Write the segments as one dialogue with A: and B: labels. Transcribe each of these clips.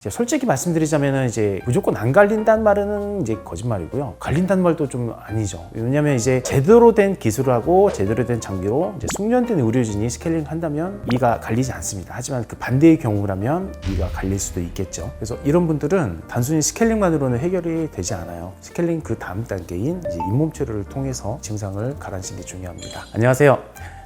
A: 솔직히 말씀드리자면 이제 무조건 안 갈린다는 말은 이제 거짓말이고요. 갈린다는 말도 좀 아니죠. 왜냐면 이제 제대로 된 기술하고 제대로 된 장비로 이제 숙련된 의료진이 스케일링 한다면 이가 갈리지 않습니다. 하지만 그 반대의 경우라면 이가 갈릴 수도 있겠죠. 그래서 이런 분들은 단순히 스케일링만으로는 해결이 되지 않아요. 스케일링 그 다음 단계인 이제 잇몸 치료를 통해서 증상을 가라앉히는 게 중요합니다. 안녕하세요.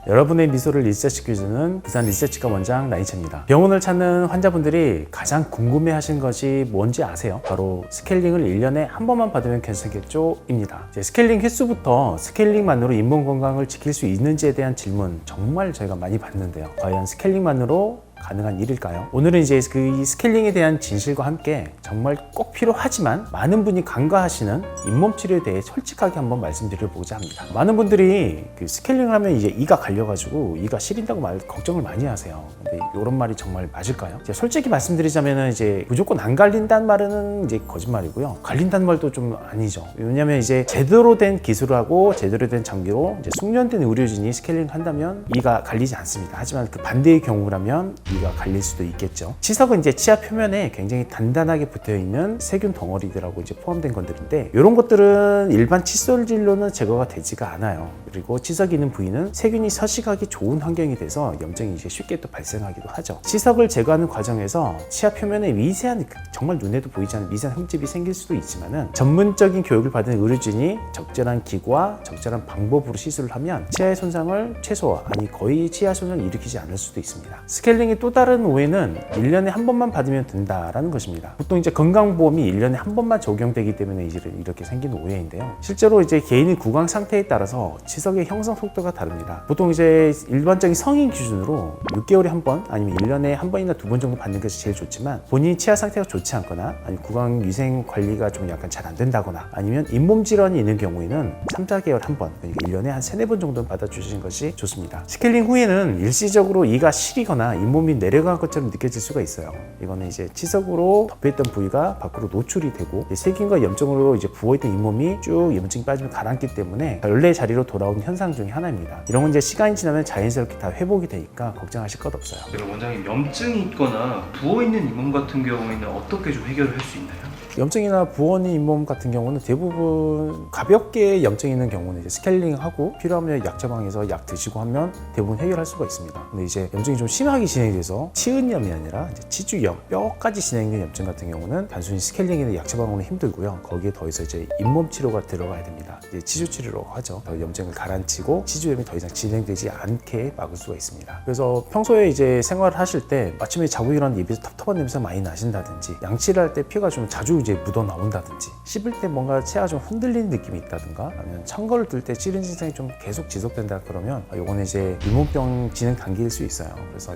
A: 여러분의 미소를 리셋시켜주는 부산 리셋치과 원장 라인채입니다. 병원을 찾는 환자분들이 가장 궁금해하신 것이 뭔지 아세요? 바로 스케일링을 1년에 한 번만 받으면 괜찮겠죠? 입니다. 스케일링 횟수부터 스케일링만으로 잇몸 건강을 지킬 수 있는지에 대한 질문 정말 저희가 많이 받는데요. 과연 스케일링만으로 가능한 일일까요? 오늘은 이제 이 스케일링에 대한 진실과 함께 정말 꼭 필요하지만 많은 분이 간과하시는 잇몸 치료에 대해 솔직하게 한번 말씀드려보고자 합니다. 많은 분들이 그 스케일링을 하면 이제 이가 갈려가지고 이가 시린다고 걱정을 많이 하세요. 근데 이런 말이 정말 맞을까요? 솔직히 말씀드리자면 이제 무조건 안 갈린다는 말은 이제 거짓말이고요. 갈린다는 말도 좀 아니죠. 왜냐면 이제 제대로 된 기술하고 제대로 된 장비로 이제 숙련된 의료진이 스케일링 한다면 이가 갈리지 않습니다. 하지만 그 반대의 경우라면 이가 갈릴 수도 있겠죠. 치석은 이제 치아 표면에 굉장히 단단하게 붙어있는 세균 덩어리들하고 이제 포함된 것들인데 이런 것들은 일반 칫솔질로는 제거가 되지가 않아요. 그리고 치석이 있는 부위는 세균이 서식하기 좋은 환경이 돼서 염증이 이제 쉽게 또 발생하기도 하죠. 치석을 제거하는 과정에서 치아 표면에 미세한, 정말 눈에도 보이지 않는 미세한 흠집이 생길 수도 있지만은 전문적인 교육을 받은 의료진이 적절한 기구와 적절한 방법으로 시술을 하면 치아의 손상을 최소화, 아니 거의 치아 손상을 일으키지 않을 수도 있습니다. 스케일링이 또 다른 오해는 1년에 한 번만 받으면 된다라는 것입니다. 보통 이제 건강보험이 1년에 한 번만 적용되기 때문에 이렇게 생긴 오해인데요. 실제로 이제 개인의 구강 상태에 따라서 치석의 형성 속도가 다릅니다. 보통 이제 일반적인 성인 기준으로 6개월에 한 번, 아니면 1년에 한 번이나 두 번 정도 받는 것이 제일 좋지만 본인이 치아 상태가 좋지 않거나 아니면 구강 위생 관리가 좀 약간 잘 안 된다거나 아니면 잇몸 질환이 있는 경우에는 3, 4개월 한 번, 그러니까 1년에 한 3, 4번 정도 받아주시는 것이 좋습니다. 스케일링 후에는 일시적으로 이가 시리거나 잇몸이 내려간 것처럼 느껴질 수가 있어요. 이거는 이제 치석으로 덮여있던 부위가 밖으로 노출이 되고 세균과 염증으로 이제 부어있던 잇몸이 쭉 염증이 빠지면 가라앉기 때문에 원래 자리로 돌아오는 현상 중에 하나입니다. 이런 건 이제 시간이 지나면 자연스럽게 다 회복이 되니까 걱정하실 것 없어요.
B: 그럼 원장님, 염증이 있거나 부어있는 잇몸 같은 경우에는 어떻게 좀 해결을 할 수 있나요?
A: 염증이나 부어있는 잇몸 같은 경우는 대부분 가볍게 염증이 있는 경우는 이제 스케일링하고 필요하면 약 처방해서 약 드시고 하면 대부분 해결할 수가 있습니다. 근데 이제 염증이 좀 심하게 진행이 돼서 치은염이 아니라 이제 치주염, 뼈까지 진행된 염증 같은 경우는 단순히 스케일링이나 약 처방으로는 힘들고요. 거기에 더해서 이제 잇몸 치료가 들어가야 됩니다. 이제 치주 치료라고 하죠. 염증을 가라앉히고 치주염이 더 이상 진행되지 않게 막을 수가 있습니다. 그래서 평소에 이제 생활을 하실 때 아침에 자고 일어나는 입에서 텁텁한 냄새가 많이 나신다든지 양치를 할 때 피가 좀 자주 이제 묻어 나온다든지 씹을 때 뭔가 치아가 좀 흔들리는 느낌이 있다든가 아니면 찬 거를 들 때 찌른 증상이 좀 계속 지속된다 그러면 요거는 이제 잇몸병 진행 단계일 수 있어요. 그래서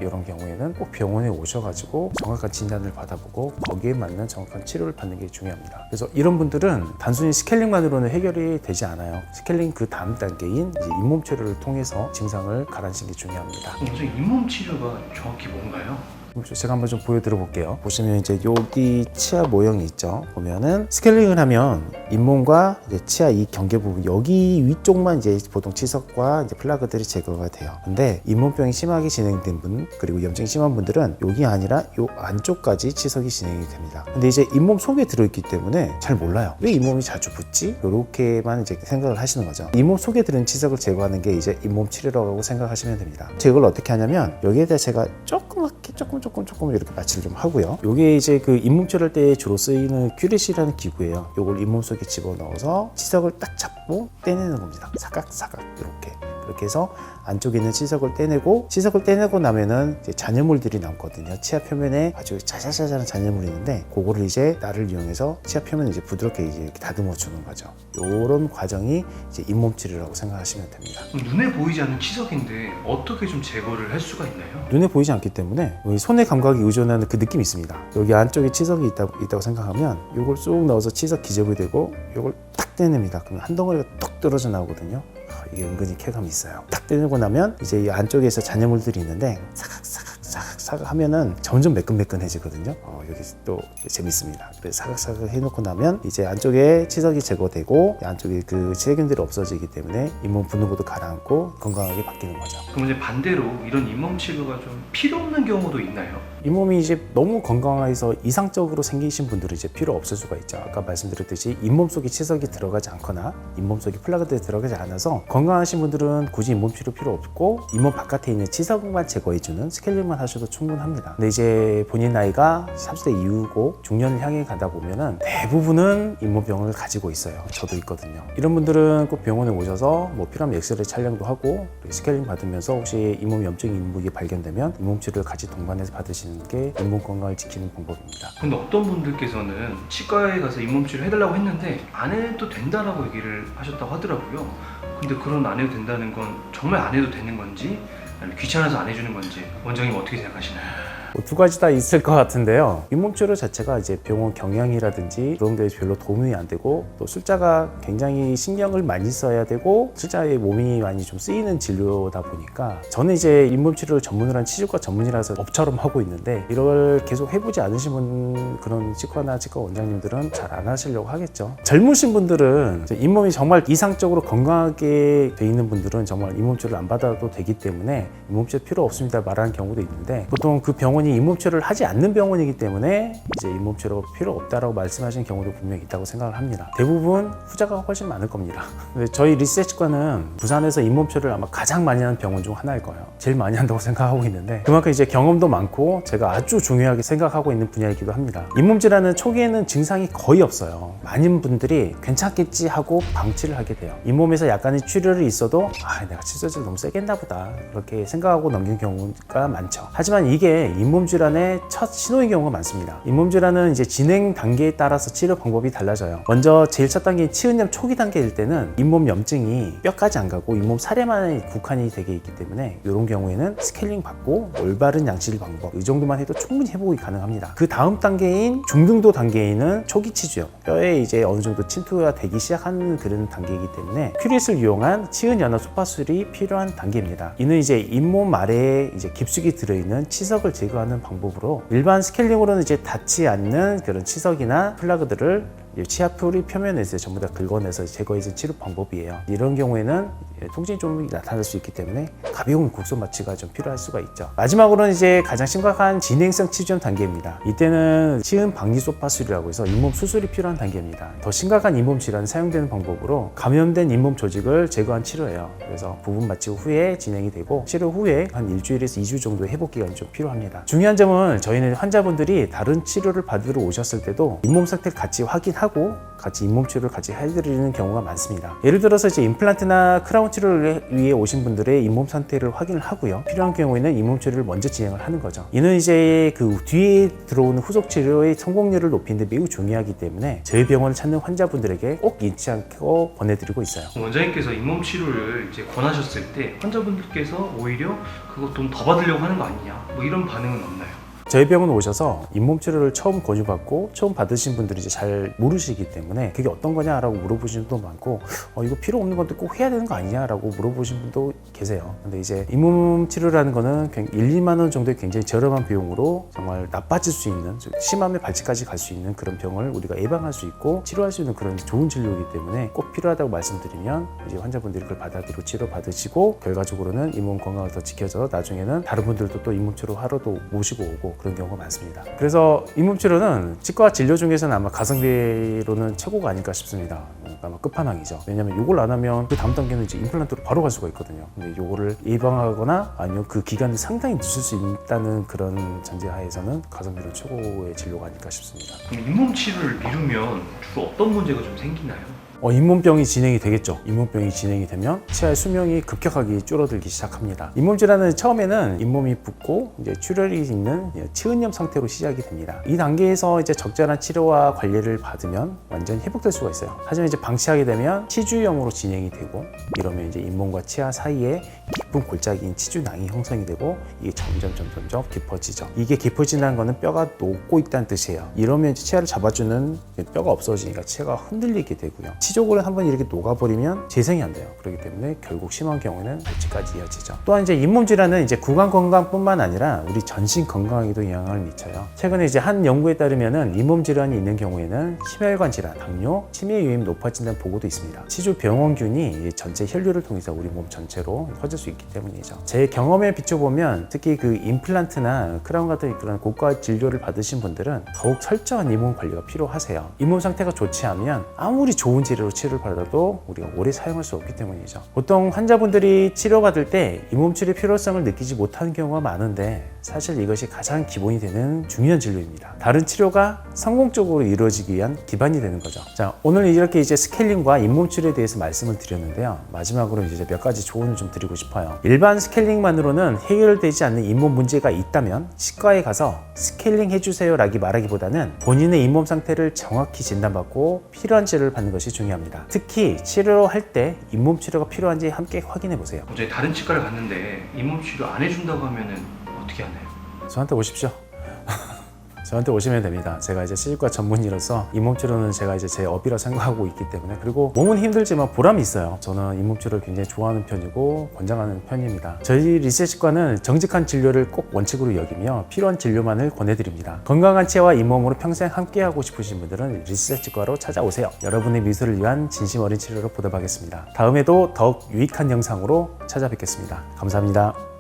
A: 이런 경우에는 꼭 병원에 오셔가지고 정확한 진단을 받아보고 거기에 맞는 정확한 치료를 받는 게 중요합니다. 그래서 이런 분들은 단순히 스케일링만으로는 해결이 되지 않아요. 스케일링 그 다음 단계인 이제 잇몸 치료를 통해서 증상을 가라앉히는 게 중요합니다.
B: 원장님, 잇몸 치료가 정확히 뭔가요?
A: 제가 한번 좀 보여드려 볼게요. 보시면 이제 여기 치아 모형이 있죠. 보면은 스케일링을 하면 잇몸과 이제 치아 이 경계 부분 여기 위쪽만 이제 보통 치석과 이제 플라그들이 제거가 돼요. 근데 잇몸병이 심하게 진행된 분 그리고 염증이 심한 분들은 여기 아니라 요 안쪽까지 치석이 진행이 됩니다. 근데 이제 잇몸 속에 들어있기 때문에 잘 몰라요. 왜 잇몸이 자주 붓지? 이렇게만 이제 생각을 하시는 거죠. 잇몸 속에 들은 치석을 제거하는 게 이제 잇몸 치료라고 생각하시면 됩니다. 제거를 어떻게 하냐면 여기에 대해 제가 조그맣게 조금 이렇게 마취를 좀 하고요. 이게 이제 그 잇몸 치료할 때 주로 쓰이는 큐렛이라는 기구예요. 이걸 잇몸 속에 집어넣어서 치석을 딱 잡고 떼내는 겁니다. 사각사각 이렇게 해서 안쪽에 있는 치석을 떼내고 치석을 떼내고 나면은 이제 잔여물들이 남거든요. 치아 표면에 아주 자잘자잘한 잔여물이 있는데 그거를 이제 날을 이용해서 치아 표면을 이제 부드럽게 이제 이렇게 다듬어 주는 거죠. 이런 과정이 이제 잇몸 치료라고 생각하시면 됩니다.
B: 눈에 보이지 않는 치석인데 어떻게 좀 제거를 할 수가 있나요?
A: 눈에 보이지 않기 때문에 손의 감각에 의존하는 그 느낌이 있습니다. 여기 안쪽에 치석이 있다고 생각하면 이걸 쏙 넣어서 치석 기접이 되고 이걸 딱 떼냅니다. 그러면 한 덩어리가 뚝 떨어져 나오거든요. 이게 은근히 쾌감이 있어요. 딱 떼내고 나면 이제 이 안쪽에서 잔여물들이 있는데 사각사각 사각사각하면은 점점 매끈매끈해지거든요. 여기 또 재밌습니다. 그래서 사각사각 해놓고 나면 이제 안쪽에 치석이 제거되고 안쪽에 그 세균들이 없어지기 때문에 잇몸 분노부도 가라앉고 건강하게 바뀌는 거죠.
B: 그럼 이제 반대로 이런 잇몸 치료가 좀 필요 없는 경우도 있나요?
A: 잇몸이 이제 너무 건강해서 이상적으로 생기신 분들은 이제 필요 없을 수가 있죠. 아까 말씀드렸듯이 잇몸 속에 치석이 들어가지 않거나 잇몸 속에 플라그들이 들어가지 않아서 건강하신 분들은 굳이 잇몸 치료 필요 없고 잇몸 바깥에 있는 치석만 제거해주는 스케일링만 하셔도 충분합니다. 근데 이제 본인 나이가 30대 이후고 중년을 향해 가다 보면은 대부분은 잇몸병을 가지고 있어요. 저도 있거든요. 이런 분들은 꼭 병원에 오셔서 뭐 필요하면 엑스레이 촬영도 하고 스케일링 받으면서 혹시 잇몸 염증이 잇몸이 발견되면 잇몸 치료를 같이 동반해서 받으시는 게 잇몸 건강을 지키는 방법입니다.
B: 근데 어떤 분들께서는 치과에 가서 잇몸 치료 해달라고 했는데 안 해도 된다라고 얘기를 하셨다고 하더라고요. 근데 그런 안 해도 된다는 건 정말 안 해도 되는 건지 아니면 귀찮아서 안 해주는 건지 원장님 어떻게 생각하시나요?
A: 두 가지 다 있을 것 같은데요. 잇몸 치료 자체가 이제 병원 경영이라든지 그런 데 별로 도움이 안 되고 또 술자가 굉장히 신경을 많이 써야 되고 술자의 몸이 많이 좀 쓰이는 진료다 보니까 저는 이제 잇몸 치료를 전문으로 한 치료과 전문이라서 업처럼 하고 있는데 이걸 계속 해보지 않으신 분 그런 치과나 치과 원장님들은 잘 안 하시려고 하겠죠. 젊으신 분들은 잇몸이 정말 이상적으로 건강하게 돼 있는 분들은 정말 잇몸 치료를 안 받아도 되기 때문에 잇몸 치료 필요 없습니다 말하는 경우도 있는데 보통 그 병원이 잇몸 치료를 하지 않는 병원이기 때문에 이제 잇몸 치료가 필요 없다라고 말씀하시는 경우도 분명히 있다고 생각을 합니다. 대부분 후자가 훨씬 많을 겁니다. 근데 저희 리셋치과는 부산에서 잇몸 치료를 아마 가장 많이 하는 병원 중 하나일 거예요. 제일 많이 한다고 생각하고 있는데 그만큼 이제 경험도 많고 제가 아주 중요하게 생각하고 있는 분야이기도 합니다. 잇몸 질환은 초기에는 증상이 거의 없어요. 많은 분들이 괜찮겠지 하고 방치를 하게 돼요. 잇몸에서 약간의 출혈이 있어도 내가 칫솔질 너무 세게 했나 보다 그렇게 생각하고 넘기는 경우가 많죠. 하지만 이게 잇몸 질환의 첫 신호인 경우가 많습니다. 잇몸 질환은 이제 진행 단계에 따라서 치료 방법이 달라져요. 먼저 제일 첫 단계인 치은염 초기 단계일 때는 잇몸 염증이 뼈까지 안 가고 잇몸 사례만 국한이 되게 있기 때문에 이런 경우에는 스케일링 받고 올바른 양치질 방법 이 정도만 해도 충분히 회복이 가능합니다. 그 다음 단계인 중등도 단계에는 초기 치주염 뼈에 이제 어느 정도 침투가 되기 시작하는 그런 단계이기 때문에 큐릿을 이용한 치은 연화 소파술이 필요한 단계입니다. 이는 이제 잇몸 아래에 이제 깊숙이 들어있는 치석을 제거하는 방법으로 일반 스케일링으로는 이제 닿지 않는 그런 치석이나 플라그들을 치아 뿌리 표면에서 전부 다 긁어내서 제거해서 치료 방법이에요. 이런 경우에는 통증이 좀 나타날 수 있기 때문에 가벼운 국소 마취가 좀 필요할 수가 있죠. 마지막으로는 이제 가장 심각한 진행성 치주염 단계입니다. 이때는 치은 방지 소파술이라고 해서 잇몸 수술이 필요한 단계입니다. 더 심각한 잇몸 질환에 사용되는 방법으로 감염된 잇몸 조직을 제거한 치료예요. 그래서 부분 마취 후에 진행이 되고 치료 후에 한 일주일에서 2주 정도의 회복 기간이 좀 필요합니다. 중요한 점은 저희는 환자분들이 다른 치료를 받으러 오셨을 때도 잇몸 상태를 같이 확인하고 같이 잇몸 치료를 같이 해드리는 경우가 많습니다. 예를 들어서 이제 임플란트나 크라운 치료를 위해 오신 분들의 잇몸 상태를 확인을 하고요. 필요한 경우에는 잇몸 치료를 먼저 진행을 하는 거죠. 이는 이제 그 뒤에 들어오는 후속 치료의 성공률을 높이는 데 매우 중요하기 때문에 저희 병원을 찾는 환자분들에게 꼭 잊지 않고 권해드리고 있어요.
B: 원장님께서 잇몸 치료를 이제 권하셨을 때 환자분들께서 오히려 그거 돈 더 받으려고 하는 거 아니냐 뭐 이런 반응은 없나요?
A: 저희 병원 오셔서 잇몸 치료를 처음 권유받고 처음 받으신 분들이 이제 잘 모르시기 때문에 그게 어떤 거냐라고 물어보시는 분도 많고 이거 필요 없는 건데 꼭 해야 되는 거 아니냐라고 물어보신 분도 계세요. 근데 이제 잇몸 치료라는 거는 1, 2만 원 정도의 굉장히 저렴한 비용으로 정말 나빠질 수 있는 심함의 발치까지 갈 수 있는 그런 병을 우리가 예방할 수 있고 치료할 수 있는 그런 좋은 진료이기 때문에 꼭 필요하다고 말씀드리면 이제 환자분들이 그걸 받아들이고 치료 받으시고 결과적으로는 잇몸 건강을 더 지켜서 나중에는 다른 분들도 또 잇몸 치료 하러도 모시고 오고 그런 경우가 많습니다. 그래서 잇몸 치료는 치과 진료 중에서는 아마 가성비로는 최고가 아닐까 싶습니다. 아마 끝판왕이죠. 왜냐면 이걸 안 하면 그 다음 단계는 이제 임플란트로 바로 갈 수가 있거든요. 근데 이거를 예방하거나 아니면 그 기간을 상당히 늦출 수 있다는 그런 전제하에서는 가성비로 최고의 진료가 아닐까 싶습니다.
B: 그럼 잇몸 치료를 미루면 주로 어떤 문제가 좀 생기나요?
A: 잇몸병이 진행이 되겠죠. 잇몸병이 진행이 되면 치아의 수명이 급격하게 줄어들기 시작합니다. 잇몸 질환은 처음에는 잇몸이 붓고 이제 출혈이 있는 치은염 상태로 시작이 됩니다. 이 단계에서 이제 적절한 치료와 관리를 받으면 완전히 회복될 수가 있어요. 하지만 이제 방치하게 되면 치주염으로 진행이 되고 이러면 이제 잇몸과 치아 사이에 깊은 골짜기인 치주낭이 형성이 되고 이게 점점 깊어지죠. 이게 깊어진다는 거는 뼈가 녹고 있다는 뜻이에요. 이러면 이제 치아를 잡아주는 뼈가 없어지니까 치아가 흔들리게 되고요. 치조골은 한번 이렇게 녹아버리면 재생이 안 돼요. 그렇기 때문에 결국 심한 경우에는 발치까지 이어지죠. 또한 이제 잇몸 질환은 이제 구강 건강뿐만 아니라 우리 전신 건강에도 영향을 미쳐요. 최근에 이제 한 연구에 따르면은 잇몸 질환이 있는 경우에는 심혈관 질환, 당뇨, 치매 위험이 높아진다는 보고도 있습니다. 치주 병원균이 전체 혈류를 통해서 우리 몸 전체로 퍼질 수 있기 때문이죠. 제 경험에 비춰보면 특히 그 임플란트나 크라운 같은 그런 고가 진료를 받으신 분들은 더욱 철저한 잇몸 관리가 필요하세요. 잇몸 상태가 좋지 않으면 아무리 좋은 재료로 치료를 받아도 우리가 오래 사용할 수 없기 때문이죠. 보통 환자분들이 치료받을 때 잇몸 치료 필요성을 느끼지 못하는 경우가 많은데 사실 이것이 가장 기본이 되는 중요한 진료입니다. 다른 치료가 성공적으로 이루어지기 위한 기반이 되는 거죠. 자, 오늘 이렇게 이제 스케일링과 잇몸 치료에 대해서 말씀을 드렸는데요. 마지막으로 이제 몇 가지 조언을 좀 드리고 싶어요. 일반 스케일링만으로는 해결되지 않는 잇몸 문제가 있다면 치과에 가서 스케일링 해주세요 라기 말하기보다는 본인의 잇몸 상태를 정확히 진단받고 필요한 치료를 받는 것이 중요합니다. 특히 치료할 때 잇몸 치료가 필요한지 함께 확인해 보세요.
B: 어제 다른 치과를 갔는데 잇몸 치료 안 해준다고 하면은 어떻게 하나요?
A: 저한테 오십시오. 저한테 오시면 됩니다. 제가 이제 치과 전문의로서 잇몸 치료는 제가 이제 제 업이라 생각하고 있기 때문에, 그리고 몸은 힘들지만 보람이 있어요. 저는 잇몸 치료를 굉장히 좋아하는 편이고 권장하는 편입니다. 저희 리셋치과는 정직한 진료를 꼭 원칙으로 여기며 필요한 진료만을 권해드립니다. 건강한 치아와 잇몸으로 평생 함께하고 싶으신 분들은 리셋치과로 찾아오세요. 여러분의 미소를 위한 진심 어린 치료로 보답하겠습니다. 다음에도 더욱 유익한 영상으로 찾아뵙겠습니다. 감사합니다.